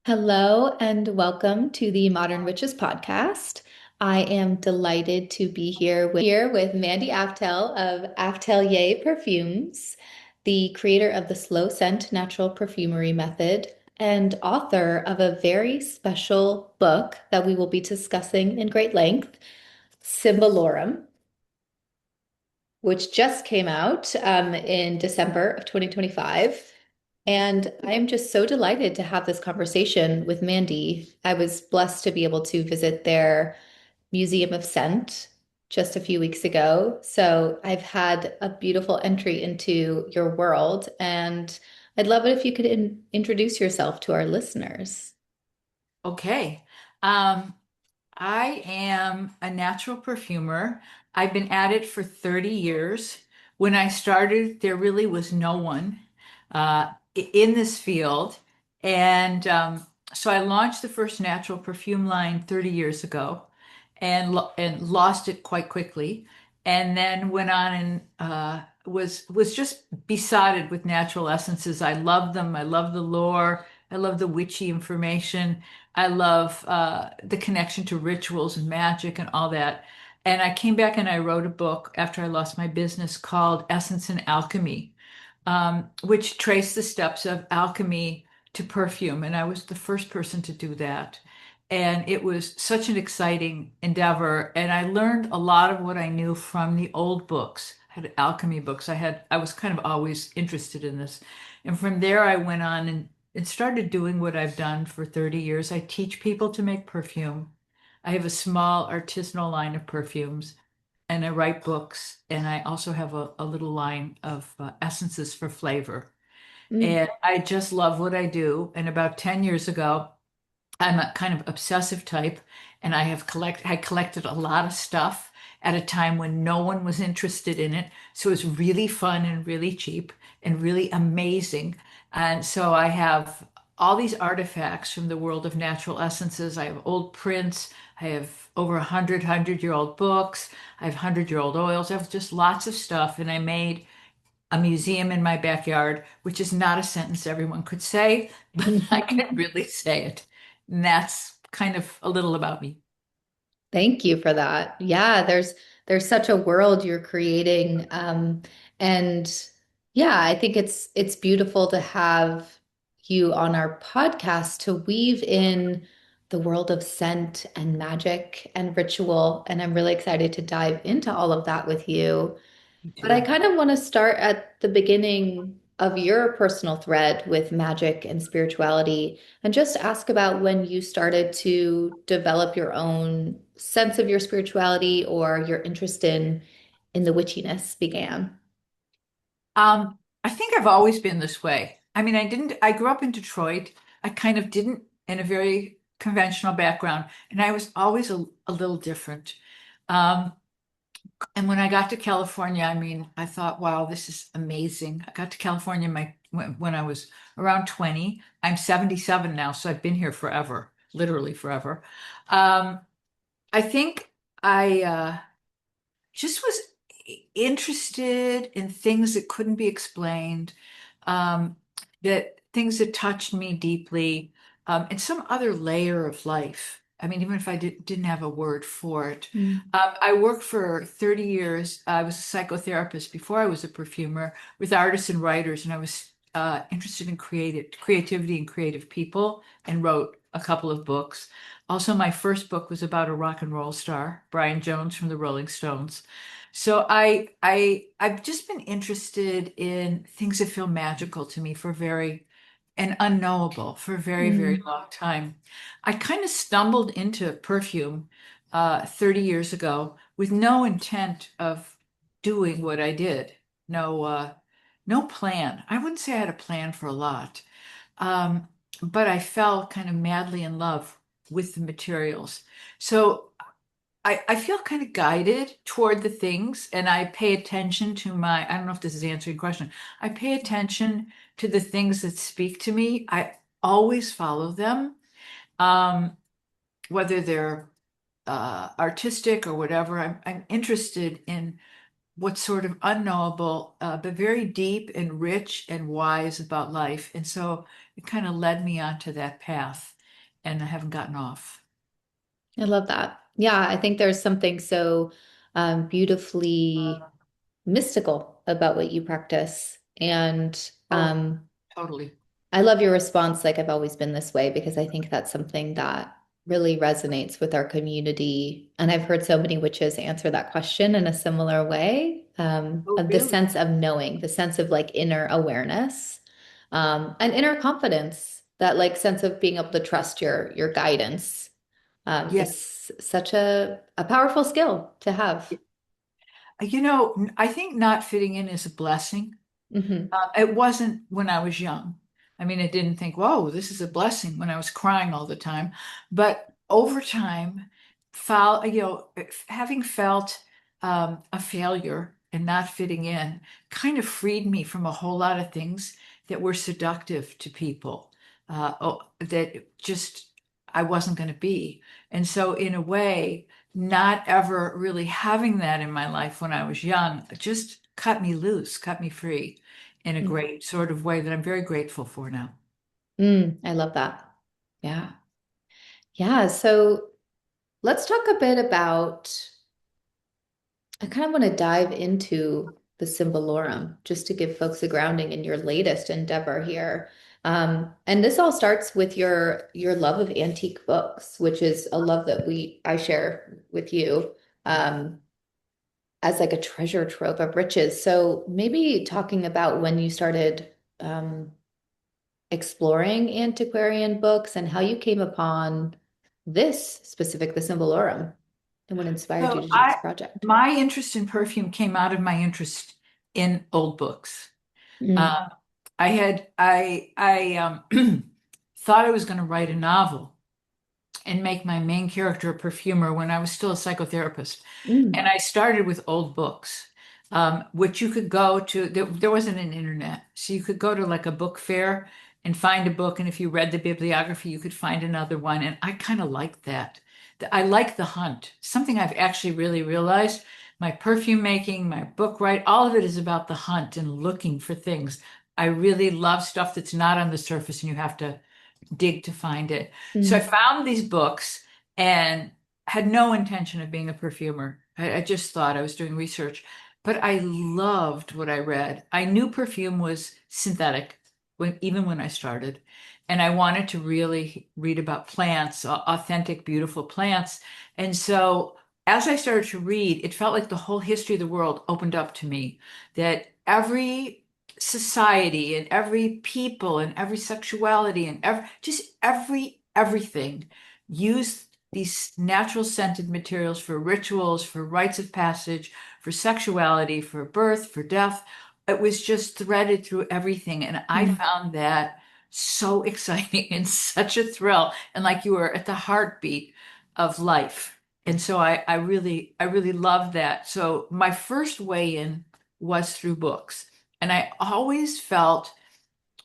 Hello and welcome to the Modern Witches podcast. I am delighted to be here with Mandy Aftel of Aftelier Perfumes, the creator of the slow scent natural perfumery method and author of a very special book that we will be discussing in great length, Symbolorum, which just came out in December of 2025. And I'm just so delighted to have this conversation with Mandy. I was blessed to be able to visit their Museum of Scent just a few weeks ago. So I've had a beautiful entry into your world, and I'd love it if you could introduce yourself to our listeners. Okay. Um, I am a natural perfumer. I've been at it for 30 years. When I started, there really was no one in this field. And so I launched the first natural perfume line 30 years ago and lost it quite quickly. And then went on and was just besotted with natural essences. I love them. I love the lore. I love the witchy information. I love the connection to rituals and magic and all that. And I came back and I wrote a book after I lost my business called Essence and Alchemy, which traced the steps of alchemy to perfume. And I was the first person to do that. And it was such an exciting endeavor. And I learned a lot of what I knew from the old books. I had alchemy books. I was kind of always interested in this. And from there, I went on and started doing what I've done for 30 years. I teach people to make perfume. I have a small artisanal line of perfumes and I write books. And I also have a little line of essences for flavor. Mm. And I just love what I do. And about 10 years ago, I'm a kind of obsessive type, and I collected a lot of stuff at a time when no one was interested in it. So it was really fun and really cheap and really amazing. And so I have all these artifacts from the world of natural essences. I have old prints. I have over 100-year-old books. I have 100-year-old oils. I have just lots of stuff. And I made a museum in my backyard, which is not a sentence everyone could say, but I can really say it. And that's kind of a little about me. Thank you for that. Yeah, there's such a world you're creating. And yeah, I think it's beautiful to have you on our podcast to weave in the world of scent and magic and ritual. And I'm really excited to dive into all of that with you. Me But I too. kind of want to start at the beginning of your personal thread with magic and spirituality and just ask about when you started to develop your own sense of your spirituality or your interest in the witchiness began. I think I've always been this way. I mean, I grew up in Detroit. I kind of didn't in a very conventional background, and I was always a little different. Um, And when I got to California, I mean, I thought, wow, this is amazing. I got to California when I was around 20. I'm 77 now, so I've been here forever, literally forever. Um, I think I just was interested in things that couldn't be explained, um, that things that touched me deeply, and some other layer of life. I mean, even if I didn't have a word for it. Mm. I worked for 30 years. I was a psychotherapist before I was a perfumer with artists and writers, and I was interested in creativity and creative people and wrote a couple of books. Also, my first book was about a rock and roll star, Brian Jones from the Rolling Stones. So I've just been interested in things that feel magical to me for very and unknowable for a very, very Mm. long time. I kind of stumbled into perfume 30 years ago with no intent of doing what I did. No plan. I wouldn't say I had a plan for a lot. Um, but I fell kind of madly in love with the materials. So I feel kind of guided toward the things and I pay attention to I don't know if this is answering your question. I pay attention to the things that speak to me. I always follow them, um, whether they're artistic or whatever. I'm interested in what's sort of unknowable, but very deep and rich and wise about life. And so it kind of led me onto that path, and I haven't gotten off. I love that. Yeah, I think there's something so beautifully mystical about what you practice. And Oh, totally. I love your response, like I've always been this way, because I think that's something that really resonates with our community. And I've heard so many witches answer that question in a similar way, Oh, of the really? sense of knowing, the sense of like inner awareness, and inner confidence, that like sense of being able to trust your guidance, Yeah. is such a powerful skill to have. I think not fitting in is a blessing. Hmm. It wasn't when I was young. I mean, I didn't think, whoa, this is a blessing when I was crying all the time. But over time, having felt a failure and not fitting in kind of freed me from a whole lot of things that were seductive to people, that just I wasn't going to be. And so, in a way, not ever really having that in my life when I was young just cut me loose, cut me free in a great sort of way that I'm very grateful for now. I love that. Yeah. Yeah. So let's talk a bit about, I kind of want to dive into the Symbolorum just to give folks a grounding in your latest endeavor here. And this all starts with your love of antique books, which is a love that I share with you, as like a treasure trove of riches. So maybe talking about when you started um, exploring antiquarian books and how you came upon this specific, the Symbolorum, and what inspired you So to do this I, project. my interest in perfume came out of my interest in old books. Mm, Um, I thought I was going to write a novel and make my main character a perfumer when I was still a psychotherapist. And mm, I started with old books, which you could go to. There wasn't an internet. So you could go to like a book fair and find a book. And if you read the bibliography, you could find another one. And I kind of like that. I like the hunt. Something I've actually really realized. My perfume making, my book write, all of it is about the hunt and looking for things. I really love stuff that's not on the surface and you have to dig to find it. So I mm, found these books and had no intention of being a perfumer. I just thought I was doing research, but I loved what I read. I knew perfume was synthetic even when I started, and I wanted to really read about plants, authentic, beautiful plants. And so as I started to read, it felt like the whole history of the world opened up to me, that every society and every people and every sexuality and everything use these natural scented materials for rituals, for rites of passage, for sexuality, for birth, for death. It was just threaded through everything. And I mm, found that so exciting and such a thrill. And like you were at the heartbeat of life. And so I really loved that. So my first way in was through books. And I always felt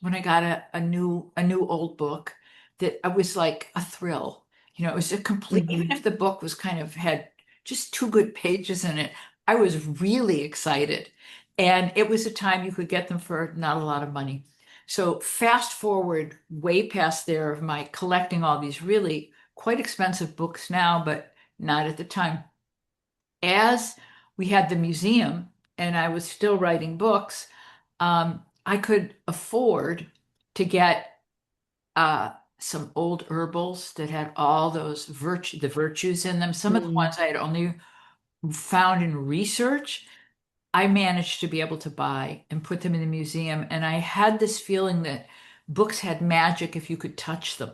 when I got a new old book that I was like a thrill. It was a complete, even mhm, if the book was kind of had just two good pages in it, I was really excited. And it was a time you could get them for not a lot of money. So fast forward way past there of my collecting all these really quite expensive books now, but not at the time. As we had the museum and I was still writing books, I could afford to get some old herbals that had all the virtues in them. Some of the mm, ones I had only found in research, I managed to be able to buy and put them in the museum. And I had this feeling that books had magic if you could touch them.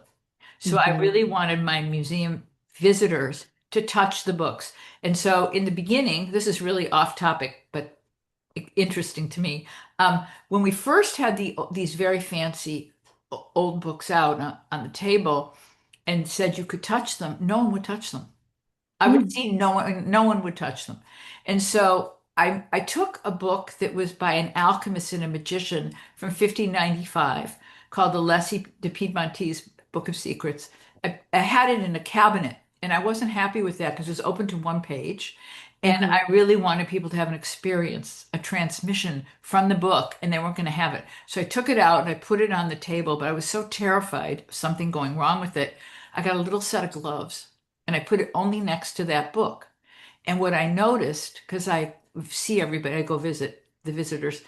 So I mhm, really wanted my museum visitors to touch the books. And so in the beginning, this is really off topic, but interesting to me. When we first had these very fancy old books out on the table and said you could touch them, no one would touch them. I would mm, see no one would touch them. And so I took a book that was by an alchemist and a magician from 1595 called the Leslie de Piedmontese Book of Secrets. I had it in a cabinet and I wasn't happy with that because it was open to one page. And Hmm. I really wanted people to have an experience, a transmission from the book, and they weren't going to have it. So I took it out and I put it on the table, but I was so terrified of something going wrong with it. I got a little set of gloves and I put it only next to that book. And what I noticed, because I see everybody, I go visit the visitors,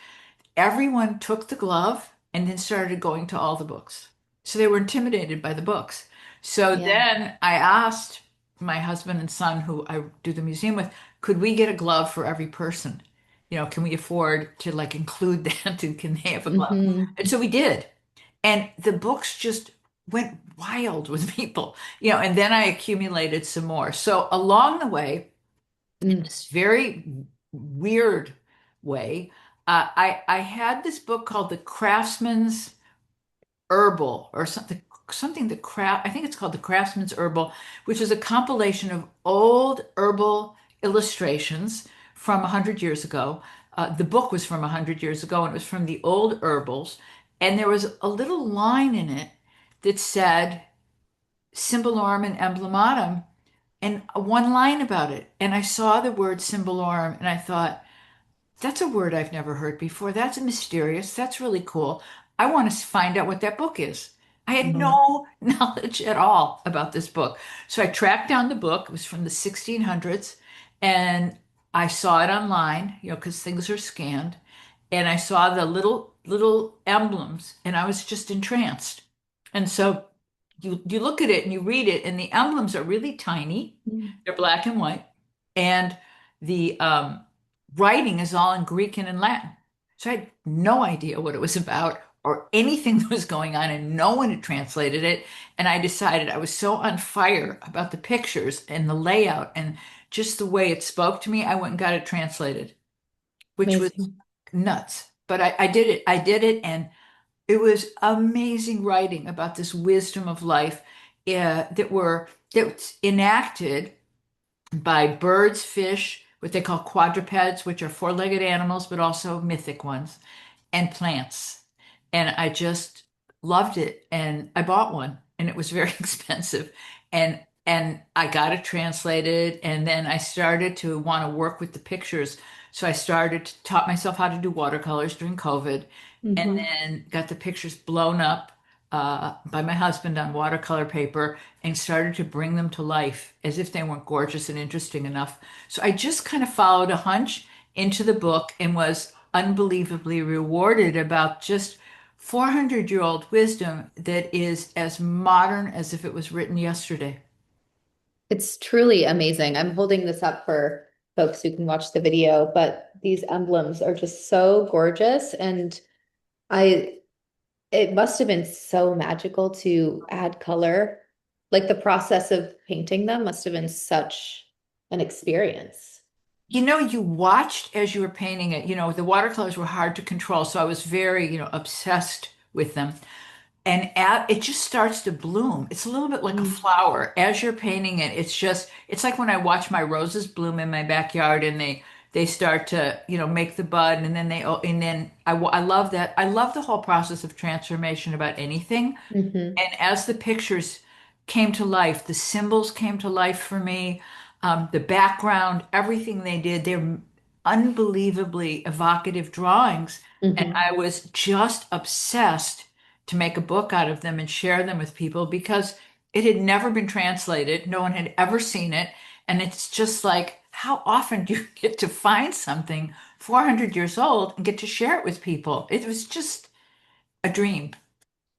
everyone took the glove and then started going to all the books. So they were intimidated by the books. So Yeah. then I asked my husband and son, who I do the museum with, could we get a glove for every person? Can we afford to like include that? And can they have a glove? Hmm. And so we did. And the books just went wild with people, and then I accumulated some more. So along the way, in Mm. this very weird way, I had this book called The Craftsman's Herbal or something the craft I think it's called The Craftsman's Herbal, which is a compilation of old herbal illustrations from 100 years ago. The book was from 100 years ago, and it was from the old herbals, and there was a little line in it that said Symbolorum and Emblematum, and one line about it. And I saw the word Symbolorum, and I thought, that's a word I've never heard before. That's mysterious. That's really cool. I want to find out what that book is. I had Hmm. no knowledge at all about this book. So I tracked down the book. It was from the 1600s, and I saw it online, because things are scanned. And I saw the little emblems, and I was just entranced. And so you look at it and you read it, and the emblems are really tiny. They're black and white, and the writing is all in Greek and in Latin. So I had no idea what it was about or anything that was going on, and no one had translated it. And I decided I was so on fire about the pictures and the layout and just the way it spoke to me. I went and got it translated, which was Amazing. nuts. But I did it. I did it, and it was amazing writing about this wisdom of life that's enacted by birds, fish, what they call quadrupeds, which are four-legged animals, but also mythic ones, and plants. And I just loved it. And I bought one, and it was very expensive. And I got it translated, and then I started to want to work with the pictures. So I started to taught myself how to do watercolors during COVID, and Hmm. then got the pictures blown up by my husband on watercolor paper and started to bring them to life as if they weren't gorgeous and interesting enough. So I just kind of followed a hunch into the book and was unbelievably rewarded about just 400-year-old wisdom that is as modern as if it was written yesterday. It's truly amazing. I'm holding this up for folks who can watch the video, but these emblems are just so gorgeous. And I, it must have been so magical to add color. Like the process of painting them must have been such an experience. You watched as you were painting it. The watercolors were hard to control, so I was very obsessed with them. And it just starts to bloom. It's a little bit like a Mm. flower. As you're painting it, it's like when I watch my roses bloom in my backyard and they start to make the bud, and then I love that. I love the whole process of transformation about anything. Hmm. And as the pictures came to life, the symbols came to life for me, the background, everything they did, they're unbelievably evocative drawings. And Hmm. I was just obsessed to make a book out of them and share them with people because it had never been translated. No one had ever seen it. And it's just like, how often do you get to find something 400 years old and get to share it with people? It was just a dream.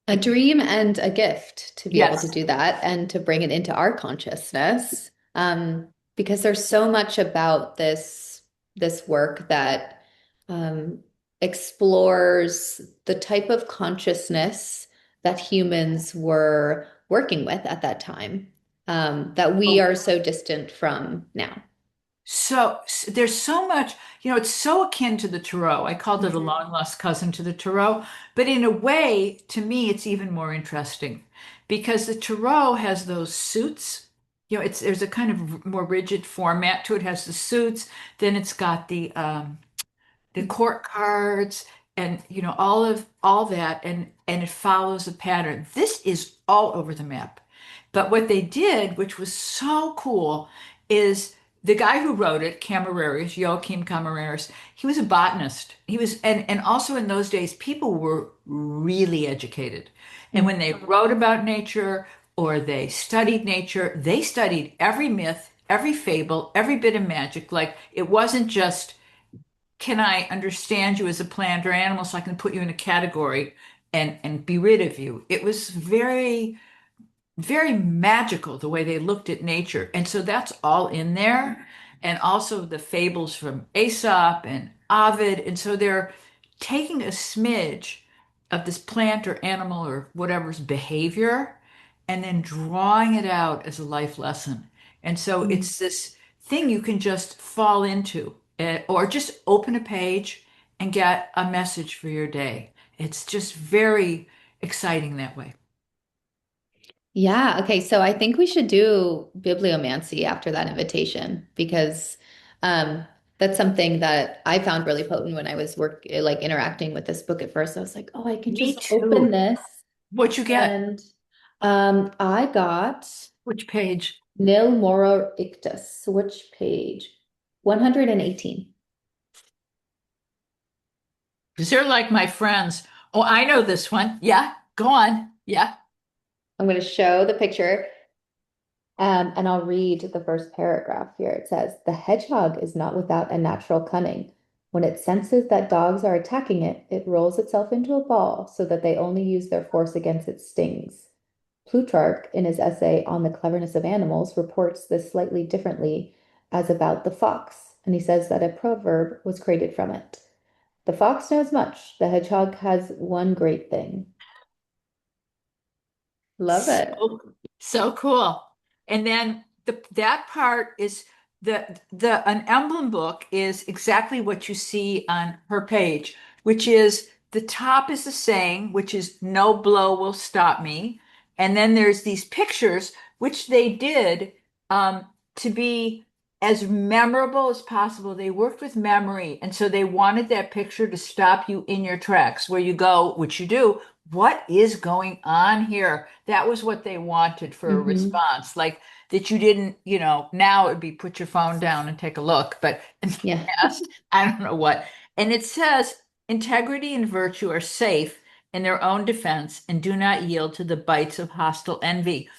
A dream and a gift to be able to Yes. do that and to bring it into our consciousness. Because there's so much about this work that explores the type of consciousness that humans were working with at that time, that we are so distant from now. There's so much, it's so akin to the Tarot. I called it a Mhm. long lost cousin to the Tarot, but in a way, to me, it's even more interesting because the Tarot has those suits. There's a kind of more rigid format to it. It has the suits, then it's got the court cards and all that, and it follows a pattern. This is all over the map. But what they did, which was so cool, is the guy who wrote it, Camerarius, Joachim Camerarius, he was a botanist. He was, and also in those days, people were really educated. And when they wrote about nature or they studied nature, they studied every myth, every fable, every bit of magic. Like it wasn't just, can I understand you as a plant or animal so I can put you in a category and be rid of you? It was very magical the way they looked at nature. And so that's all in there. And also the fables from Aesop and Ovid. And so they're taking a smidge of this plant or animal or whatever's behavior and then drawing it out as a life lesson. And so Mm. it's this thing you can just fall into or just open a page and get a message for your day. It's just very exciting that way. Yeah, okay. So I think we should do bibliomancy after that invitation because that's something that I found really potent when I was like interacting with this book at first. I was like, oh, I can Me just open too. this What'd you get? and I got Which page? Nil Moro Ictus. Which page? 118. Because they're like my friends. Oh, I know this one. Yeah, go on. Yeah. I'm going to show the picture. And I'll read the first paragraph here. It says, "The hedgehog is not without a natural cunning. When it senses that dogs are attacking it, it rolls itself into a ball so that they only use their force against its stings." Plutarch, in his essay on the cleverness of animals, reports this slightly differently as about the fox, and he says that a proverb was created from it. The fox knows much. The hedgehog has one great thing. Love it. So, so cool. And then that part is the an emblem book is exactly what you see on her page, which is the top is the saying, which is no blow will stop me. And then there's these pictures, which they did to be as memorable as possible. They worked with memory, and so they wanted that picture to stop you in your tracks where you go, which you do. What is going on here? That was what they wanted for a Hmm. response. Like that you didn't, now it would be put your phone down and take a look, but in the Yeah. past, I don't know what. And it says integrity and virtue are safe in their own defense and do not yield to the bites of hostile envy.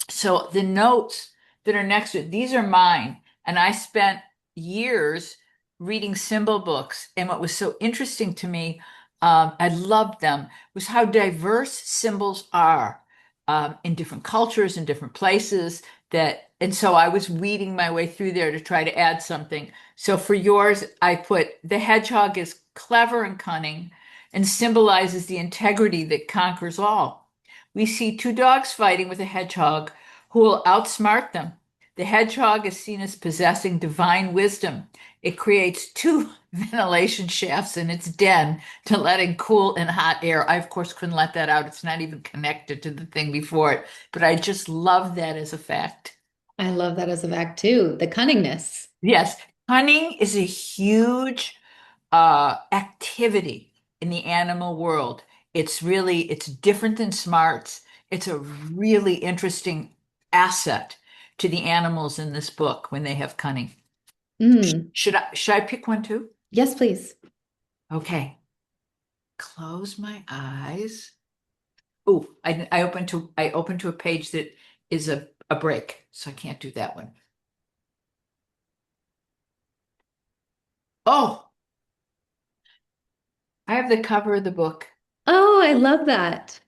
So the notes that are next to it, these are mine. And I spent years reading symbol books. And what was so interesting to me, I loved them, was how diverse symbols are in different cultures and different places. And so I was weeding my way through there to try to add something. So for yours, I put the hedgehog is clever and cunning and symbolizes the integrity that conquers all. We see two dogs fighting with a hedgehog who will outsmart them. The hedgehog is seen as possessing divine wisdom. It creates two ventilation shafts in its den to let in cool and hot air. I, of course, couldn't let that out. It's not even connected to the thing before it, but I just love that as a fact. I love that as a fact too. The cunningness. Yes, hunting is a huge activity in the animal world. It's different than smarts. It's a really interesting asset to the animals in this book when they have cunning. Mm. Should I pick one too? Yes, please. Okay. Close my eyes. Oh, I opened to a page that is a break, so I can't do that one. Oh, I have the cover of the book. Oh, I love that.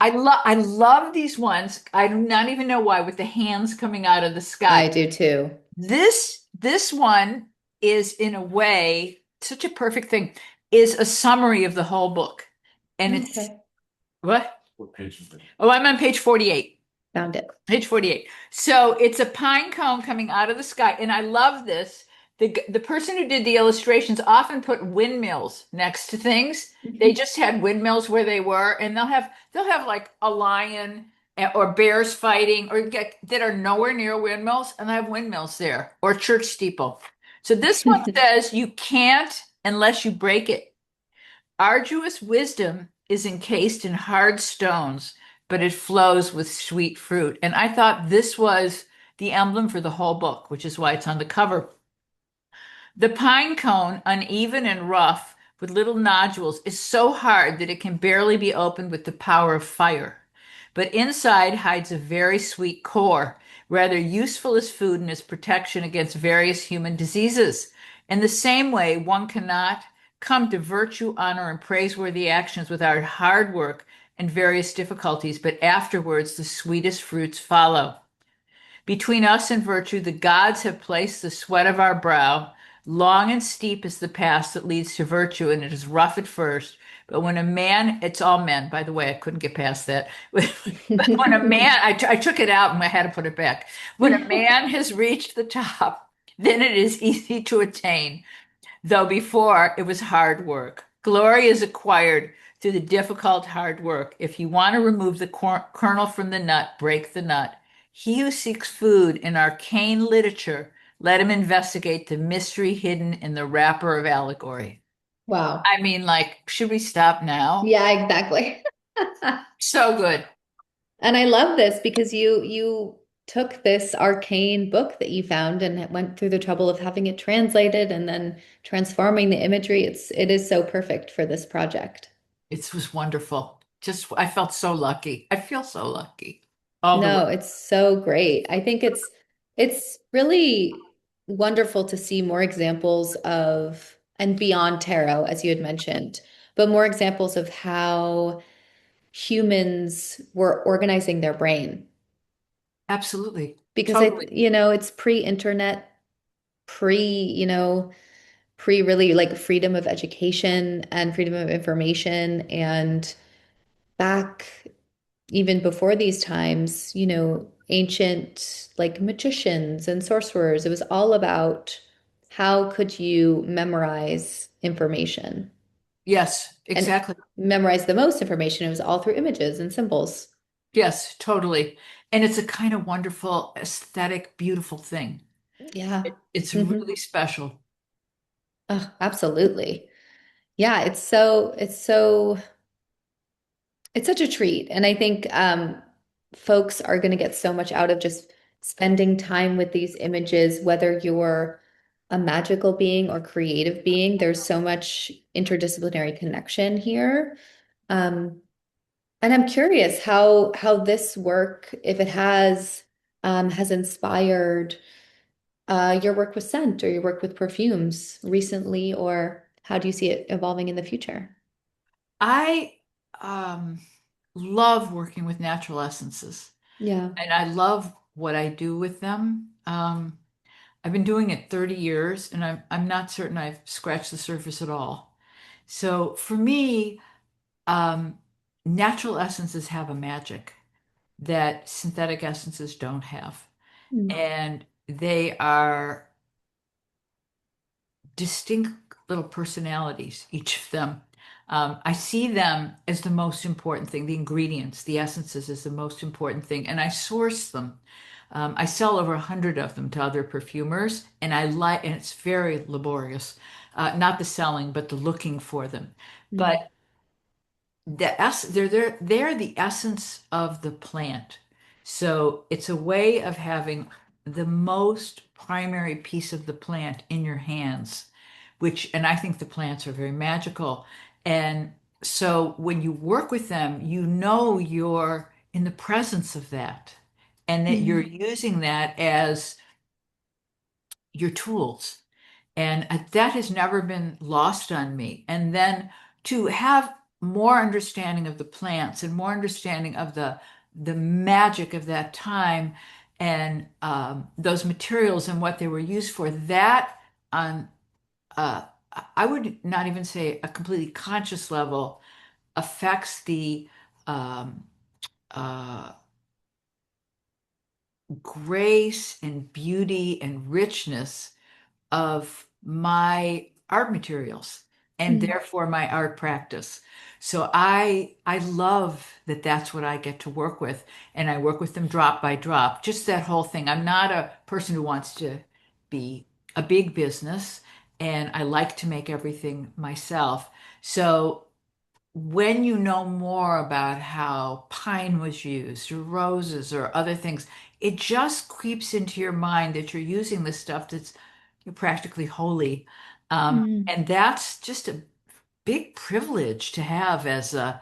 I love these ones. I do not even know why, with the hands coming out of the sky. I do too. This one is in a way such a perfect thing, is a summary of the whole book. And it's Okay. what? Oh, I'm on page 48. Found it. Page 48. So it's a pine cone coming out of the sky. And I love this. The person who did the illustrations often put windmills next to things. They Mhm. just had windmills where they were, and they'll have like a lion or bears fighting that are nowhere near windmills, and I have windmills there or church steeple. So this one says you can't unless you break it. Arduous wisdom is encased in hard stones, but it flows with sweet fruit. And I thought the emblem for the whole book, which is why it's on the cover. The pine cone, uneven and rough with little nodules, is so hard that it can barely be opened with the power of fire. But inside hides a very sweet core, rather useful as food and as protection against various human diseases. In the same way, one cannot come to virtue, honor, and praiseworthy actions without hard work and various difficulties, but afterwards the sweetest fruits follow. Between us and virtue, the gods have placed the sweat of our brow. Long and steep is the path that leads to virtue, and it is rough at first. But when a man, it's all men, by the way, I couldn't get past that. But when a man, I took it out and I had to put it back. When a man has reached the top, then it is easy to attain, though before it was hard work. Glory is acquired through the difficult hard work. If you want to remove the kernel from the nut, break the nut. He who seeks food in arcane literature, let him investigate the mystery hidden in the wrapper of allegory. Wow. I mean, like, should we stop now? Yeah, exactly. So good. And I love this because you took this arcane book that you found and went through the trouble of having it translated and then transforming the imagery. It is so perfect for this project. It was wonderful. Just, I felt so lucky. I feel so lucky all the way. No, it's so great. I think it's really wonderful to see more examples of and beyond tarot, as you had mentioned, but more examples of how humans were organizing their brain. Absolutely. Because Totally. it's pre-internet, pre really like freedom of education and freedom of information. And back even before these times, ancient like magicians and sorcerers, it was all about how could you memorize information Yes, and exactly. memorize the most information. It was all through images and symbols. Yes, totally. And it's a kind of wonderful, aesthetic, beautiful thing. Yeah. It's Hmm. really special. Oh, absolutely. Yeah, it's such a treat. And I think folks are going to get so much out of just spending time with these images, whether you're a magical being or creative being. There's so much interdisciplinary connection here. Um, and I'm curious how this work, if it has inspired your work with scent or your work with perfumes recently, or how do you see it evolving in the future? I um, love working with natural essences, Yeah. and I love what I do with them. I've been doing it 30 years, and I'm not certain I've scratched the surface at all. So for me, um, natural essences have a magic that synthetic essences don't have. Mm. And they are distinct little personalities, each of them. I see them as the most important thing. The ingredients, the essences is the most important thing, and I source them. I sell over 100 of them to other perfumers, and and it's very laborious. Not the selling, but the looking for them. Mm. But they're the essence of the plant. So it's a way of having the most primary piece of the plant in your hands, and I think the plants are very magical. And so when you work with them, you know you're in the presence of that and that you're Mm. using that as your tools. And that has never been lost on me. And then to have more understanding of the plants and more understanding of the magic of that time and those materials and what they were used for, that on uh, I would not even say a completely conscious level affects the um, uh, grace and beauty and richness of my art materials and Mm. therefore my art practice. So I love that that's what I get to work with, and I work with them drop by drop. Just that whole thing. I'm not a person who wants to be a big business, and I like to make everything myself. So when you know more about how pine was used, or roses, or other things, it just creeps into your mind that you're using this stuff that's practically holy. Mm, And that's just a big privilege to have as a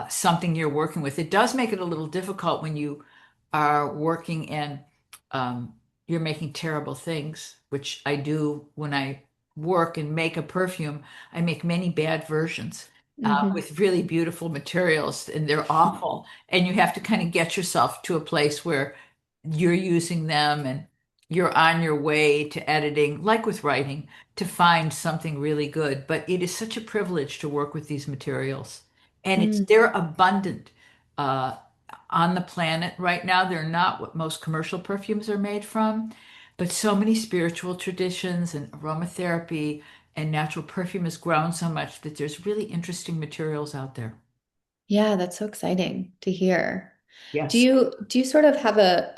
something you're working with. It does make it a little difficult when you are working and um, you're making terrible things, which I do when I work and make a perfume. I make many bad versions hmm with really beautiful materials, and they're awful. And you have to kind of get yourself to a place where you're using them and you're on your way to editing, like with writing, to find something really good. But it is such a privilege to work with these materials. And they're abundant uh, on the planet right now. They're not what most commercial perfumes are made from, but so many spiritual traditions and aromatherapy and natural perfume has grown so much that there's really interesting materials out there. Yeah, that's so exciting to hear. Do Yes. you sort of have a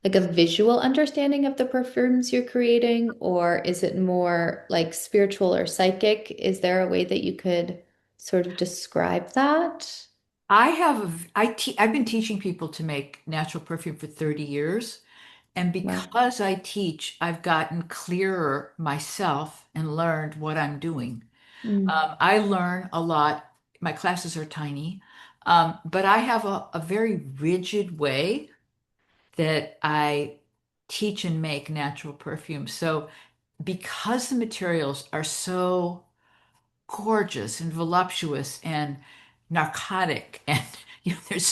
like a visual understanding of the perfumes you're creating, or is it more like spiritual or psychic? Is there a way that you could sort of describe that? I've been teaching people to make natural perfume for 30 years. And Wow. because I teach, I've gotten clearer myself and learned what I'm doing. Mm, I learn a lot. My classes are tiny, but I have a very rigid way that I teach and make natural perfume. So because the materials are so gorgeous and voluptuous and narcotic and there's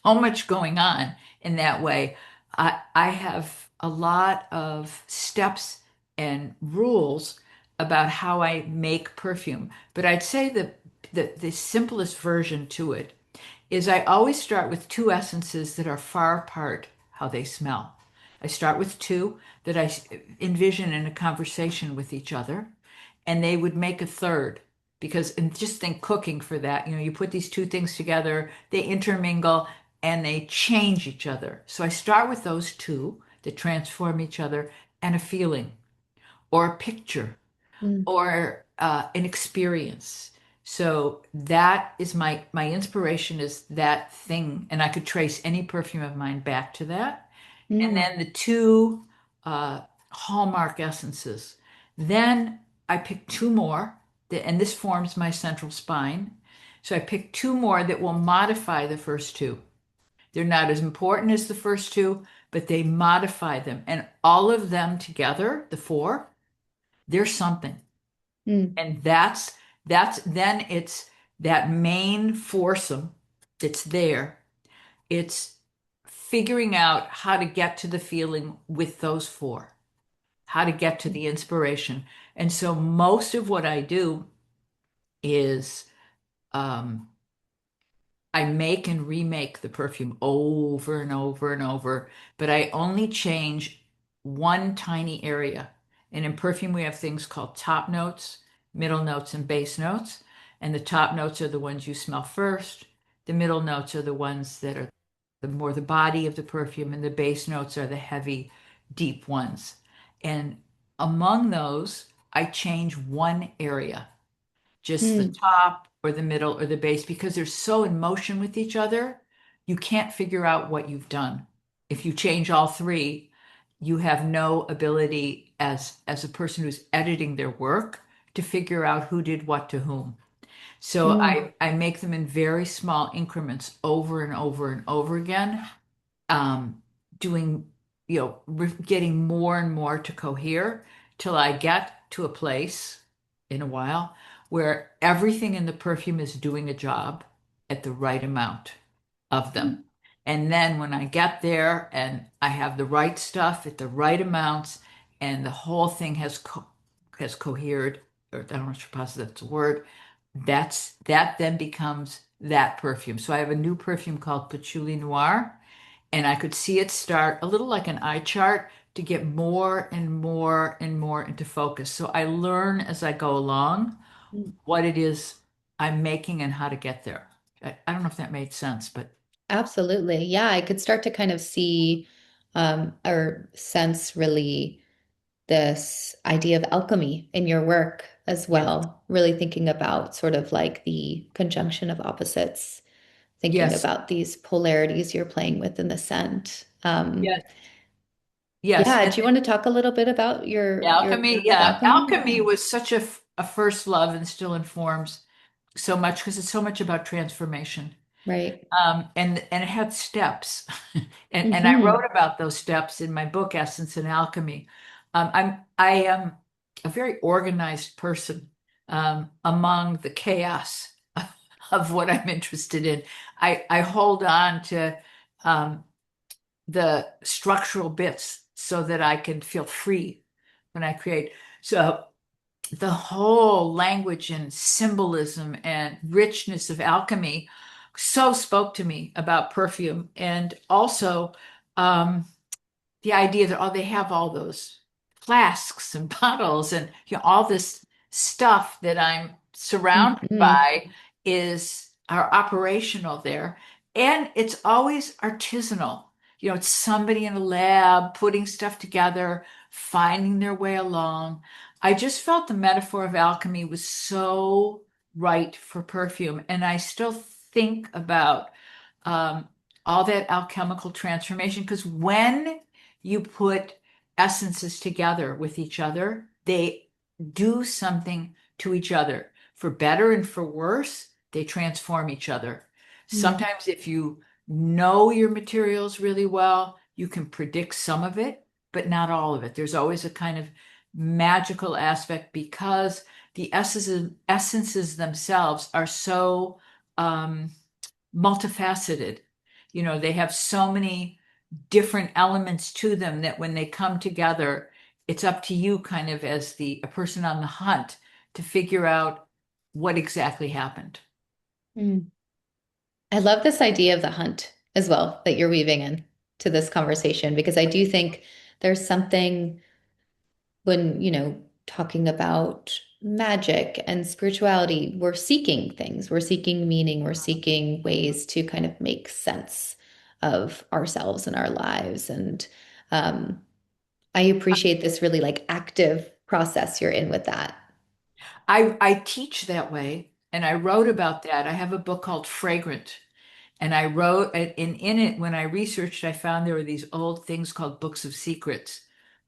so much going on in that way. I have a lot of steps and rules about how I make perfume, but I'd say the simplest version to it is I always start with two essences that are far apart how they smell. I start with two that I envision in a conversation with each other, and they would make a third. Because, and just think cooking for that, you put these two things together, they intermingle and they change each other. So I start with those two that transform each other and a feeling or a picture mm, or an experience. So that is my inspiration is that thing, and I could trace any perfume of mine back to that. And mm, then the two uh, hallmark essences. Then I pick two more, and this forms my central spine. So I pick two more that will modify the first two. They're not as important as the first two, but they modify them. And all of them together, the four, they're something. mm, And that's then it's that main foursome that's there. It's figuring out how to get to the feeling with those four, how to get to the inspiration. And so most of what I do is um, I make and remake the perfume over and over and over, but I only change one tiny area. And in perfume, we have things called top notes, middle notes, and base notes. And the top notes are the ones you smell first. The middle notes are the ones that are the more the body of the perfume, and the base notes are the heavy, deep ones. And among those, I change one area, just the mm, top or the middle or the base, because they're so in motion with each other, you can't figure out what you've done. If you change all three, you have no ability as a person who's editing their work to figure out who did what to whom. So mm, I make them in very small increments over and over and over again, um, doing, getting more and more to cohere till I get to a place in a while where everything in the perfume is doing a job at the right amount of them. And then when I get there and I have the right stuff at the right amounts and the whole thing has cohered, or I'm not sure possibly that's a word, that then becomes that perfume. So I have a new perfume called Patchouli Noir, and I could see it start a little like an eye chart to get more and more and more into focus. So I learn as I go along mm. what it is I'm making and how to get there. I don't know if that made sense, but Absolutely. Yeah, I could start to kind of see or sense really this idea of alchemy in your work as Yes. well, really thinking about sort of like the conjunction of opposites, thinking Yes. about these polarities you're playing with in the scent. Yes. Yes. Yeah, And do you want to talk a little bit about your alchemy, work with alchemy? alchemy was such a first love and still informs so much because it's so much about transformation. Right. And it had steps, and I wrote Hmm. about those steps in my book Essence and Alchemy. I am a very organized person among the chaos of what I'm interested in. I hold on to um, the structural bits so that I can feel free when I create. So the whole language and symbolism and richness of alchemy so spoke to me about perfume, and also um, the idea that, oh, they have all those flasks and bottles and all this stuff that I'm surrounded Hmm. by are operational there. And it's always artisanal. It's somebody in a lab putting stuff together, finding their way along. I just felt the metaphor of alchemy was so right for perfume. And I still think about um, all that alchemical transformation because when you put essences together with each other, they do something to each other. For better and for worse, they transform each other. Hmm. Sometimes, if you know your materials really well, you can predict some of it, but not all of it. There's always a kind of magical aspect because the essences themselves are so um, multifaceted. They have so many different elements to them that when they come together, it's up to you kind of as a person on the hunt to figure out what exactly happened. I love this idea of the hunt as well that you're weaving in to this conversation because I do think there's something when, talking about magic and spirituality, we're seeking things, we're seeking meaning, we're seeking ways to kind of make sense of ourselves and our lives. And um, I appreciate this really like active process you're in with that. I teach that way, and I wrote about that. I have a book called Fragrant, and I wrote in it when I researched, I found there were these old things called books of secrets,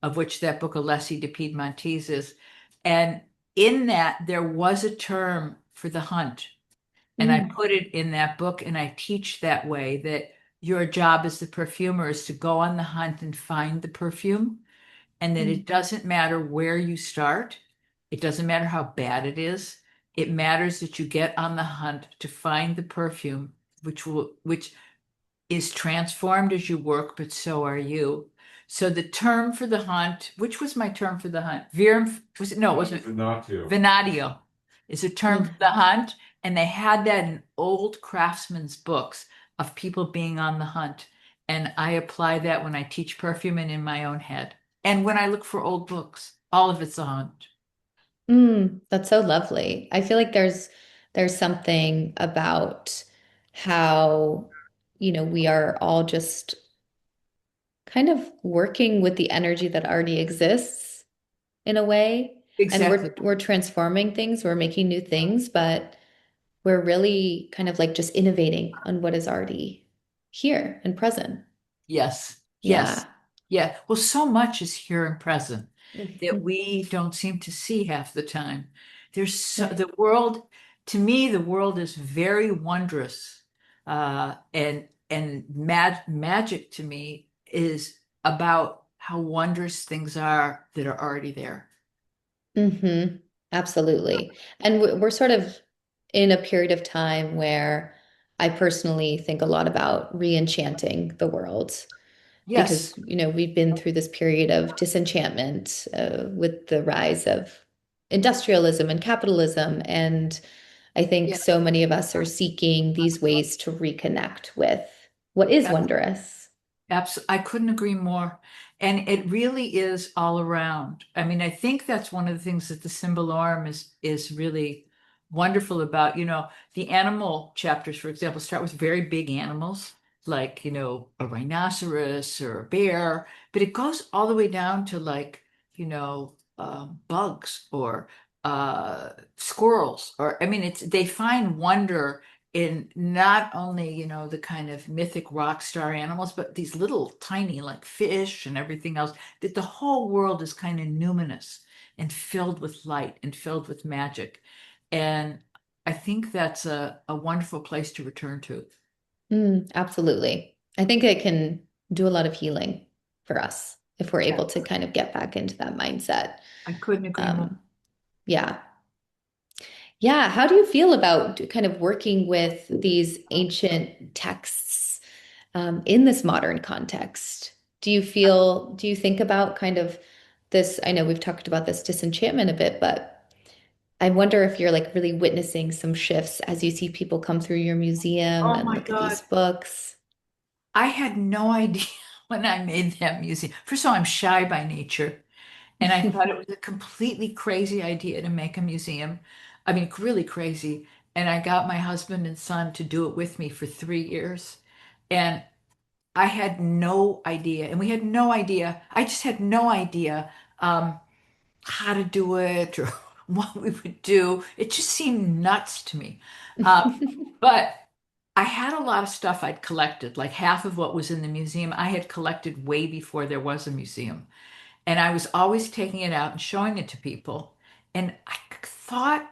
of which that book Alessi de Piedmontese is. And in that, there was a term for the hunt. And I Mm, put it in that book, and I teach that way that your job as the perfumer is to go on the hunt and find the perfume, and that mm, it doesn't matter where you start, it doesn't matter how bad it is. It matters that you get on the hunt to find the perfume, which is transformed as you work, but so are you. So the term for the hunt, which was my term for the hunt? Virum, was it? No, it wasn't. Venatio is a term for mm. the hunt, and they had that in old craftsmen's books of people being on the hunt. And I apply that when I teach perfume and in my own head. And when I look for old books, all of it's a hunt. That's so lovely. I feel like there's something about how, we are all just kind of working with the energy that already exists in a way. And Exactly. we're transforming things, we're making new things, but we're really kind of like just innovating on what is already here and present. Yes, yes. Yeah. Yeah. Well, so much is here and present that Mhm. we don't seem to see half the time. Right. The world, to me, the world is very wondrous. And magic to me is about how wondrous things are that are already there. Absolutely. And we're sort of in a period of time where I personally think a lot about re-enchanting the world because, Yes. we've been through this period of disenchantment with the rise of industrialism and capitalism. And I think Yeah. so many of us are seeking these ways to reconnect with what is wondrous. Absolutely. I couldn't agree more. And it really is all around. I mean, I think that's one of the things that the Symbolorum is really wonderful about. The animal chapters, for example, start with very big animals, like, a rhinoceros or a bear, but it goes all the way down to like bugs or squirrels, or I mean, they find wonder in not only, the kind of mythic rock star animals, but these little tiny like fish and everything else, that the whole world is kind of numinous and filled with light and filled with magic. And I think that's a wonderful place to return to. Absolutely. I think it can do a lot of healing for us if we're Yeah, able to kind of get back into that mindset. I couldn't agree more. Um, yeah. Yeah. How do you feel about kind of working with these ancient texts in this modern context? Do you think about kind of this? I know we've talked about this disenchantment a bit, but I wonder if you're like really witnessing some shifts as you see people come through your museum Oh and my look at God. these books. I had no idea when I made that museum. First of all, I'm shy by nature, and I thought it was a completely crazy idea to make a museum. I mean, really crazy. And I got my husband and son to do it with me for 3 years. And I had no idea. And we had no idea. I just had no idea um, how to do it or what we would do. It just seemed nuts to me. Um, but I had a lot of stuff I'd collected, like half of what was in the museum I had collected way before there was a museum. And I was always taking it out and showing it to people. And I thought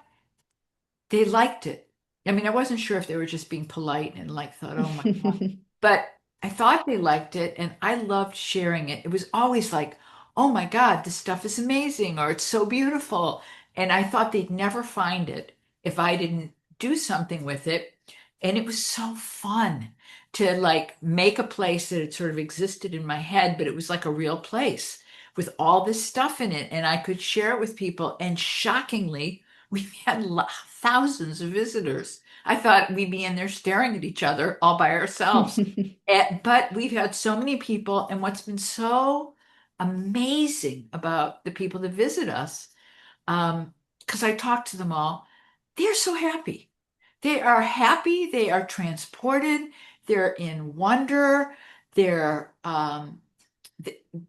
they liked it. I mean, I wasn't sure if they were just being polite and like thought, oh my God. But I thought they liked it and I loved sharing it. It was always like, oh my God, this stuff is amazing or it's so beautiful. And I thought they'd never find it if I didn't do something with it. And it was so fun to like make a place that had sort of existed in my head, but it was like a real place with all this stuff in it. And I could share it with people. And shockingly, we had thousands of visitors. I thought we'd be in there staring at each other all by ourselves. But we've had so many people, and what's been so amazing about the people that visit us, because I talk to them all, they're so happy. They are happy, they are transported, they're in wonder, they're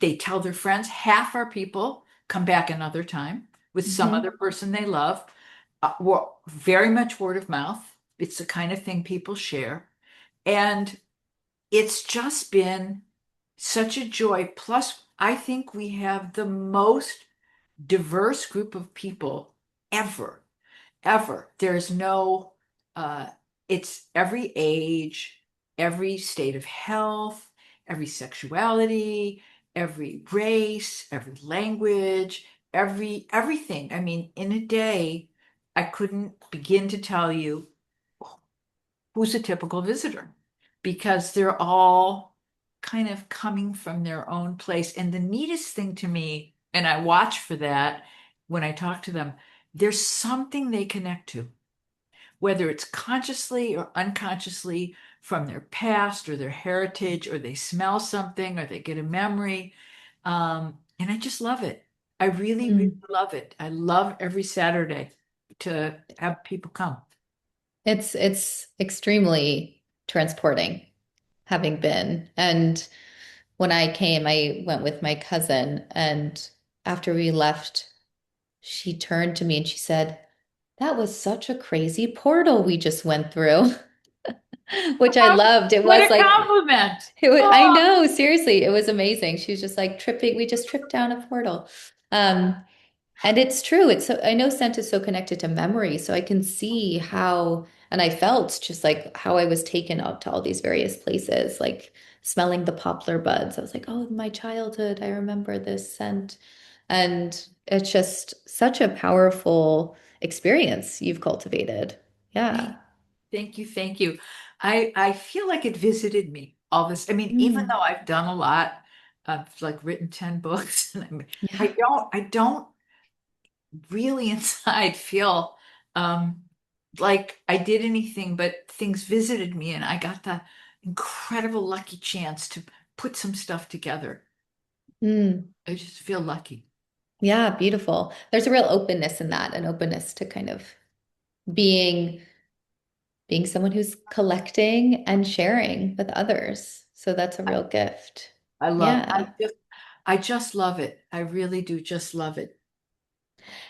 they tell their friends. Half our people come back another time with some other Mhm. person they love. Very much word of mouth. It's the kind of thing people share. And it's just been such a joy. Plus, I think we have the most diverse group of people ever, ever. There's no, uh, it's every age, every state of health, every sexuality, every race, every language, everything. I mean, in a day, I couldn't begin to tell you who's a typical visitor because they're all kind of coming from their own place. And the neatest thing to me, and I watch for that when I talk to them, there's something they connect to, whether it's consciously or unconsciously from their past or their heritage, or they smell something or they get a memory. And I just love it. I really, really Mm. love it. I love every Saturday to have people come. It's extremely transporting having been. And when I came, I went with my cousin, and after we left, she turned to me and she said, "That was such a crazy portal we just went through," which I loved. It What was a like compliment. I Oh, know, seriously, it was amazing. She was just like tripping, we just tripped down a portal. Um, And it's true. It's so, I know scent is so connected to memory, so I can see how, and I felt just like how I was taken out to all these various places, like smelling the poplar buds. I was like, oh, my childhood, I remember this scent. And it's just such a powerful experience you've cultivated. Yeah. thank, thank you, thank you. I feel like it visited me all this. I mean, even Mm, though I've done a lot, I've like written 10 books, and yeah. I don't really inside feel um like I did anything, but things visited me and I got the incredible lucky chance to put some stuff together. Mm, I just feel lucky. yeah, beautiful. There's a real openness in that, an openness to kind of being being someone who's collecting and sharing with others. So that's a real gift. I love, I Yeah. just, I just love it. I really do just love it.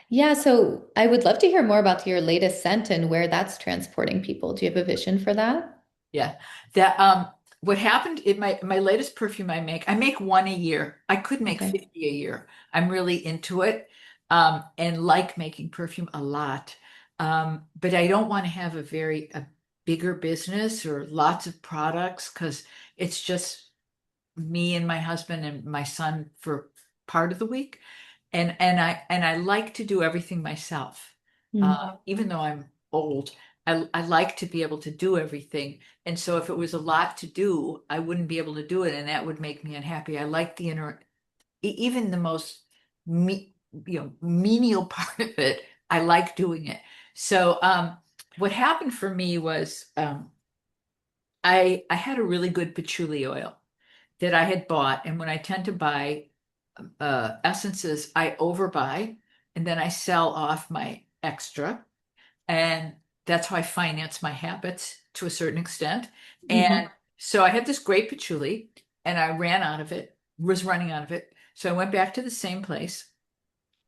Yeah, so I would love to hear more about your latest scent and where that's transporting people. Do you have a vision for that? Yeah. That what happened in my latest perfume I make one a year. I could make Okay. 50 a year. I'm really into it. And like making perfume a lot. But I don't want to have a bigger business or lots of products because it's just me and my husband and my son for part of the week. And I like to do everything myself. Mm. Even though I'm old, I like to be able to do everything. And so if it was a lot to do, I wouldn't be able to do it, and that would make me unhappy. I like the even the most me, menial part of it. I like doing it. So what happened for me was I had a really good patchouli oil that I had bought, and when I tend to buy essences, I overbuy and then I sell off my extra. And that's how I finance my habits to a certain extent. And Hmm. so I had this great patchouli and I ran out of it, was running out of it. So I went back to the same place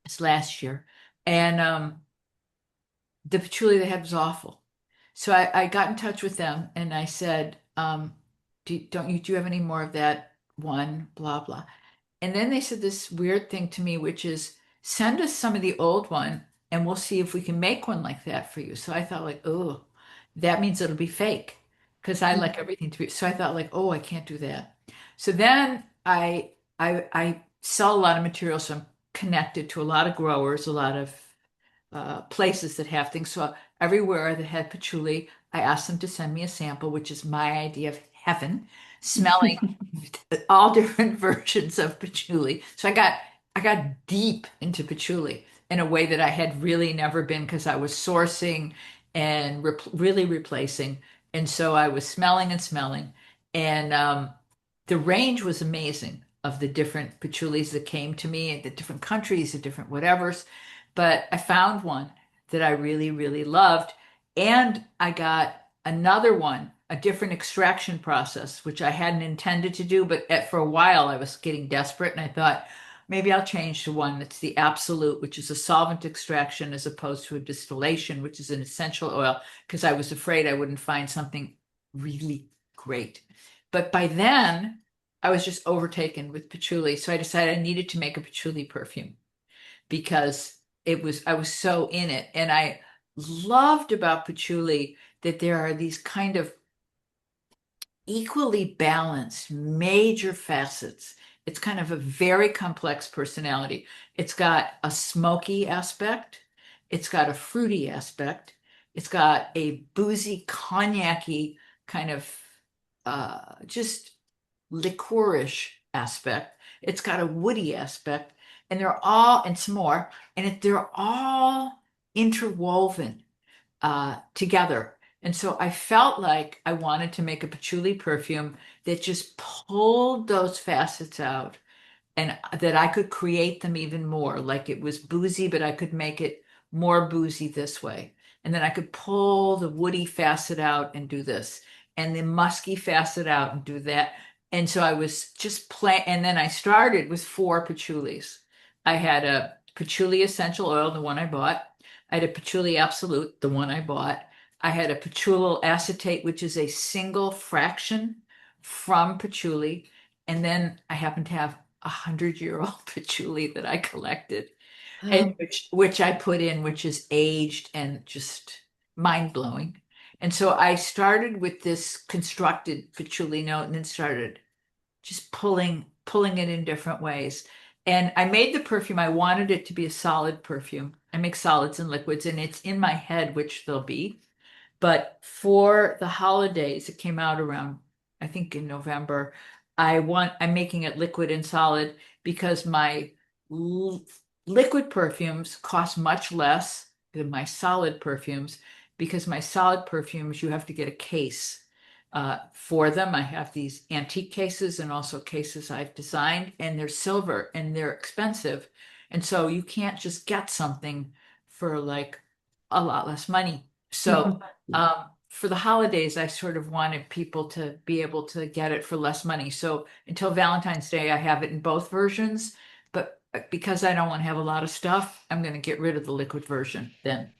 as last year. And the patchouli they had was awful. So I got in touch with them and I said, do you have any more of that one, blah, blah. And then they said this weird thing to me, which is send us some of the old one and we'll see if we can make one like that for you. So I thought like, oh, that means it'll be fake because I like everything to be. So I thought like, oh, I can't do that. So then I sell a lot of material, so I'm connected to a lot of growers, a lot of places that have things. So everywhere that had patchouli, I asked them to send me a sample, which is my idea of heaven, smelling all different versions of patchouli. So I got deep into patchouli in a way that I had really never been because I was sourcing and really replacing. And so I was smelling and smelling. And the range was amazing of the different patchoulis that came to me and the different countries, the different whatevers. But I found one that I really, really loved. And I got another one, a different extraction process, which I hadn't intended to do, but for a while I was getting desperate and I thought maybe I'll change to one that's the absolute, which is a solvent extraction as opposed to a distillation, which is an essential oil, because I was afraid I wouldn't find something really great. But by then, I was just overtaken with patchouli. So I decided I needed to make a patchouli perfume because I was so in it. And I loved about patchouli that there are these kind of equally balanced major facets. It's kind of a very complex personality. It's got a smoky aspect, it's got a fruity aspect, it's got a boozy, cognac-y kind of just liquorish aspect. It's got a woody aspect, and and some more, they're all interwoven together. And so I felt like I wanted to make a patchouli perfume that just pulled those facets out and that I could create them even more. Like it was boozy, but I could make it more boozy this way. And then I could pull the woody facet out and do this, and the musky facet out and do that. And so I was just playing. And then I started with four patchoulis. I had a patchouli essential oil, the one I bought. I had a patchouli absolute, the one I bought. I had a patchouli acetate, which is a single fraction from patchouli. And then I happen to have 100-year-old patchouli that I collected, and Wow. which I put in, which is aged and just mind blowing. And so I started with this constructed patchouli note, and then started just pulling it in different ways. And I made the perfume. I wanted it to be a solid perfume. I make solids and liquids, and it's in my head which they'll be. But for the holidays, it came out around, I think in November. I'm making it liquid and solid because my l- liquid perfumes cost much less than my solid perfumes because my solid perfumes, you have to get a case for them. I have these antique cases and also cases I've designed, and they're silver and they're expensive. And so you can't just get something for like a lot less money. So Mhm. um, for the holidays, I sort of wanted people to be able to get it for less money. So until Valentine's Day, I have it in both versions. But because I don't want to have a lot of stuff, I'm going to get rid of the liquid version then.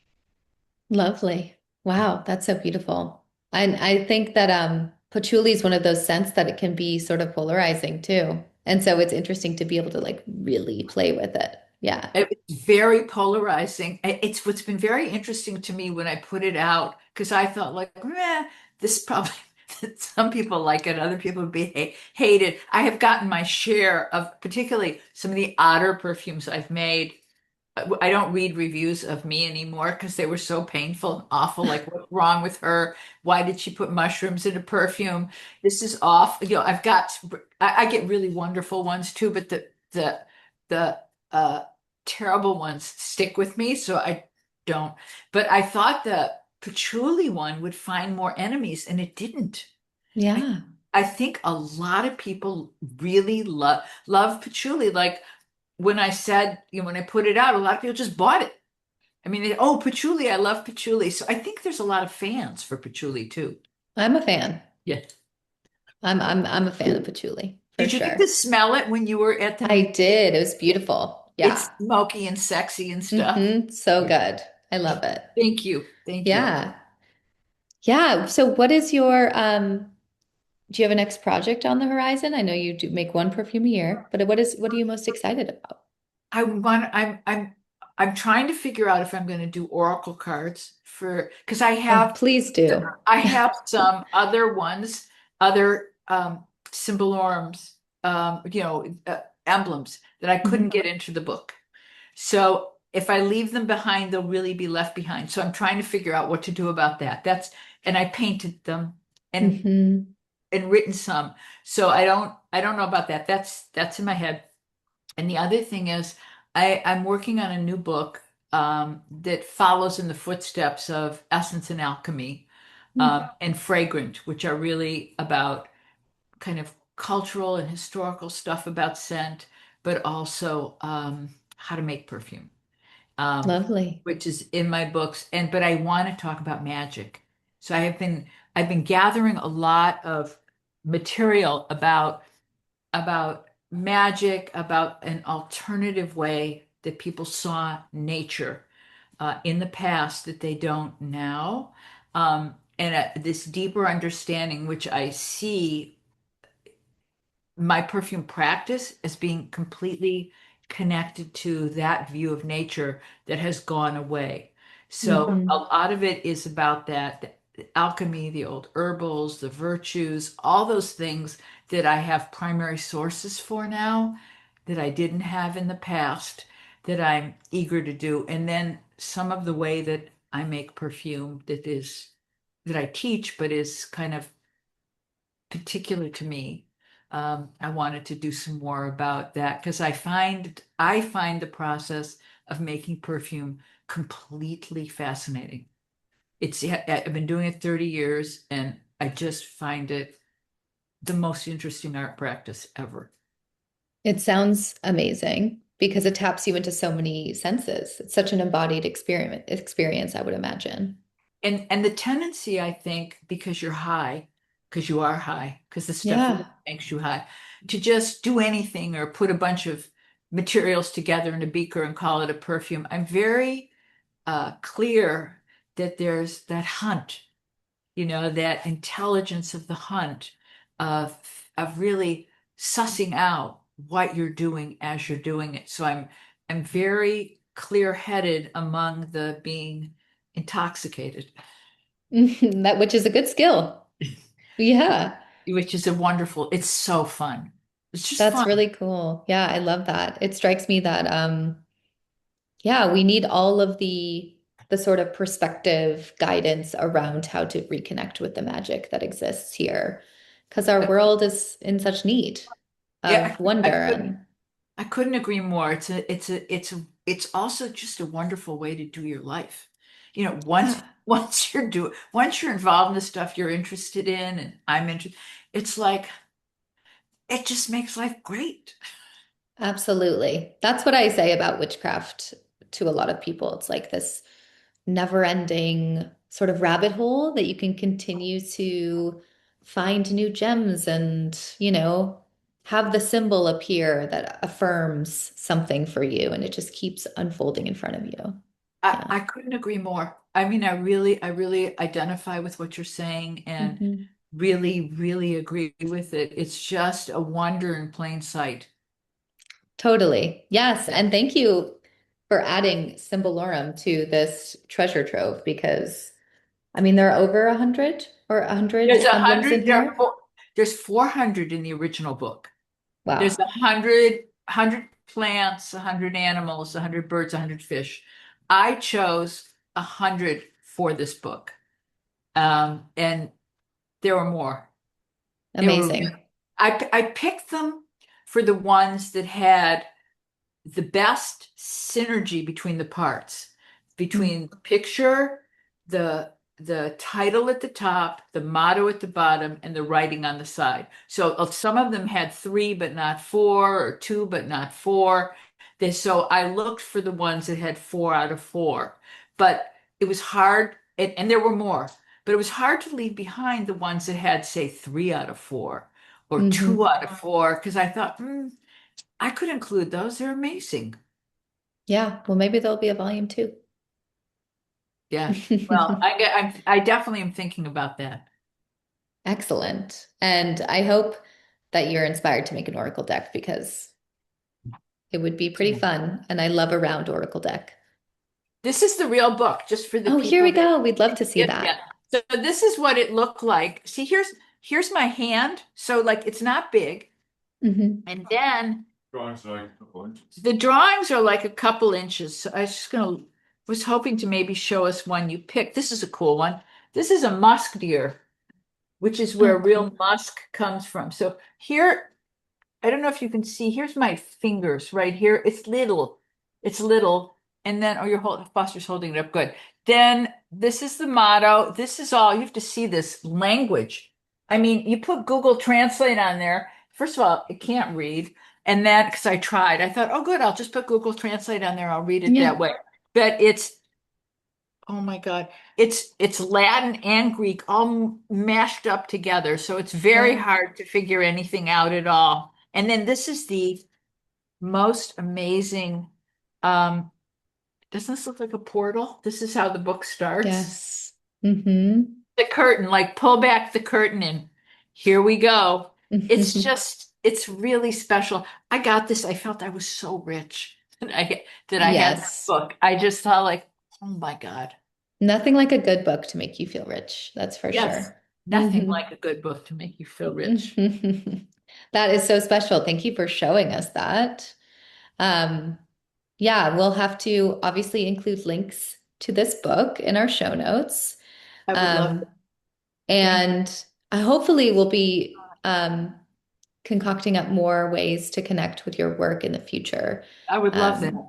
Lovely. Wow, that's so beautiful. And I think that patchouli is one of those scents that it can be sort of polarizing too. And so it's interesting to be able to like really play with it. Yeah. It's very polarizing. It's what's been very interesting to me when I put it out because I thought like, this probably some people like it, other people would be hate it. I have gotten my share of particularly some of the odder perfumes I've made. I don't read reviews of me anymore because they were so painful and awful. Like, what's wrong with her? Why did she put mushrooms in a perfume? This is off. I've got, I get really wonderful ones too, but the terrible ones stick with me, so I don't. But I thought the patchouli one would find more enemies, and it didn't. I, Yeah. I think a lot of people really love patchouli. Like when I said, when I put it out, a lot of people just bought it. I mean, oh, patchouli, I love patchouli. So I think there's a lot of fans for patchouli too. I'm a fan. Yeah. I'm a fan of patchouli for Did you get to sure. smell it when you were at the I museum? did. It was beautiful. It's Yeah. smoky and sexy and stuff. So good. I love it. Thank you. Thank you. Yeah. Yeah. So what is your do you have a next project on the horizon? I know you do make one perfume a year, but what are you most excited about? I want I'm trying to figure out if I'm going to do oracle cards for because Oh, please do. I have some other ones, other symbolorums, emblems that I couldn't Mhm. get into the book. So if I leave them behind, they'll really be left behind. So I'm trying to figure out what to do about that. And I painted them and Hmm. written some. So I don't know about that. That's in my head. And the other thing is, I'm working on a new book that follows in the footsteps of Essence and Alchemy and Fragrant, which are really about kind of cultural and historical stuff about scent, but also how to make perfume, Lovely. which is in my books. But I want to talk about magic. So I've been gathering a lot of material about magic, about an alternative way that people saw nature in the past that they don't now. And this deeper understanding, which I see my perfume practice as being completely connected to that view of nature that has gone away. So a Hmm. lot of it is about that the alchemy, the old herbals, the virtues, all those things that I have primary sources for now that I didn't have in the past that I'm eager to do. And then some of the way that I make perfume that I teach, but is kind of particular to me. I wanted to do some more about that because I find the process of making perfume completely fascinating. I've been doing it 30 years and I just find it the most interesting art practice ever. It sounds amazing because it taps you into so many senses. It's such an embodied experience, I would imagine. And the tendency, I think, because you're high, because you are high, because the stuff really Yeah. makes you high, to just do anything or put a bunch of materials together in a beaker and call it a perfume. I'm very clear that there's that hunt, that intelligence of the hunt of really sussing out what you're doing as you're doing it. So I'm very clear-headed among the being intoxicated. That which is a good skill. Yeah. Which is a wonderful, it's so fun. It's just That's fun. really cool. Yeah, I love that. It strikes me that yeah, we need all of the sort of perspective guidance around how to reconnect with the magic that exists here because our world is in such need Yeah, of wonder and I couldn't agree more. It's also just a wonderful way to do your life. yeah, Once you're involved in the stuff you're interested in and I'm interested, it's like it just makes life great. absolutely. That's what I say about witchcraft to a lot of people. It's like this never-ending. sort of rabbit hole that you can continue to find new gems and, have the symbol appear that affirms something for you, and it just keeps unfolding in front of you. Yeah. I couldn't agree more. I really identify with what you're saying and Hmm. really, really agree with it. It's just a wonder in plain sight. Totally. Yes. Yeah. And thank you for adding Symbolorum to this treasure trove because, I mean, there are over 100 There's a emblems in hundred, here. there's 400 in the original book. There's Wow. a hundred plants, 100 animals, 100 birds, 100 fish. I chose 100 for this book. And there were more. There were, Amazing. I picked them for the ones that had the best synergy between the parts, Mm. between the picture, the the title at the top, the motto at the bottom, and the writing on the side. So some of them had three but not four, or two but not four. So I looked for the ones that had 4 out of 4. But it was hard, and there were more, but it was hard to leave behind the ones that had, say, 3 out of 4 or two Hmm. out of four, because I thought, I could include those. They're amazing. Yeah. Well, maybe there'll be a volume two. Yeah. Well, I definitely am thinking about that. Excellent. And I hope that you're inspired to make an Oracle deck because it would be pretty Yeah. fun. And I love a round Oracle deck. This is the real book, just for the Oh, here we people that go. We'd love to see get yeah. that. So this is what it looked like. See, here's my hand. So like it's not big. Hmm. And then the drawings are like a couple inches. So I was hoping to maybe show us one you picked. This is a cool one. This is a musk deer, which is where Oh, real cool. musk comes from. So here, I don't know if you can see. Here's my fingers right here. It's little. It's little. And then, oh, Foster's holding it up. Good. Then this is the motto. This is all. You have to see this language. I mean, you put Google Translate on there. First of all, it can't read. And then, because I tried, I thought, oh, good, I'll just put Google Translate on there. I'll read it that Yeah. way. But oh my God, it's Latin and Greek all mashed up together. So it's very Wow. hard to figure anything out at all. And then this is the most amazing. Um, doesn't this look like a portal? This is how the book starts. Yes. Hmm. The curtain, like pull back the curtain and here we go. It's really special. I got this. I felt I was so rich that I had this Yes. book. I just thought like, oh my God. Nothing like a good book to make you feel rich. That's for Yes, sure. nothing Hmm. like a good book to make you feel rich. That is so special. Thank you for showing us that. Um, yeah, we'll have to obviously include links to this book in our show notes. I would love Um, that. Thank you. and hopefully we'll be concocting up more ways to connect with your work in the future. I would love that. Um,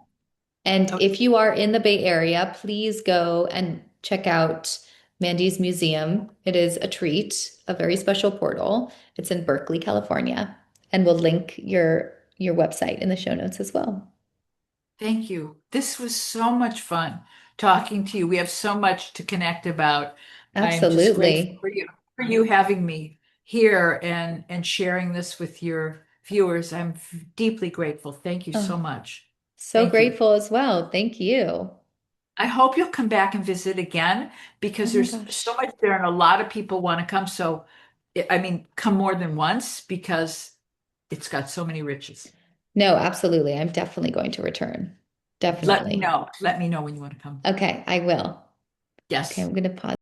and Okay. if you are in the Bay Area, please go and check out Mandy's museum. It is a treat, a very special portal. It's in Berkeley, California, and we'll link your website in the show notes as well. Thank you. This was so much fun talking to you. We have so much to connect about. I'm just grateful Absolutely. for you having me here and sharing this with your viewers. I'm deeply grateful. Thank you so Oh, much. so Thank you. grateful as well. Thank you. I hope you'll come back and visit again Oh because my there's so gosh. much there and a lot of people want to come. So, I mean, come more than once because it's got so many riches. No, absolutely. I'm definitely going to return. Let me Definitely. know. Let me know when you want to come. Okay, I will. Okay, Yes. I'm going to pause.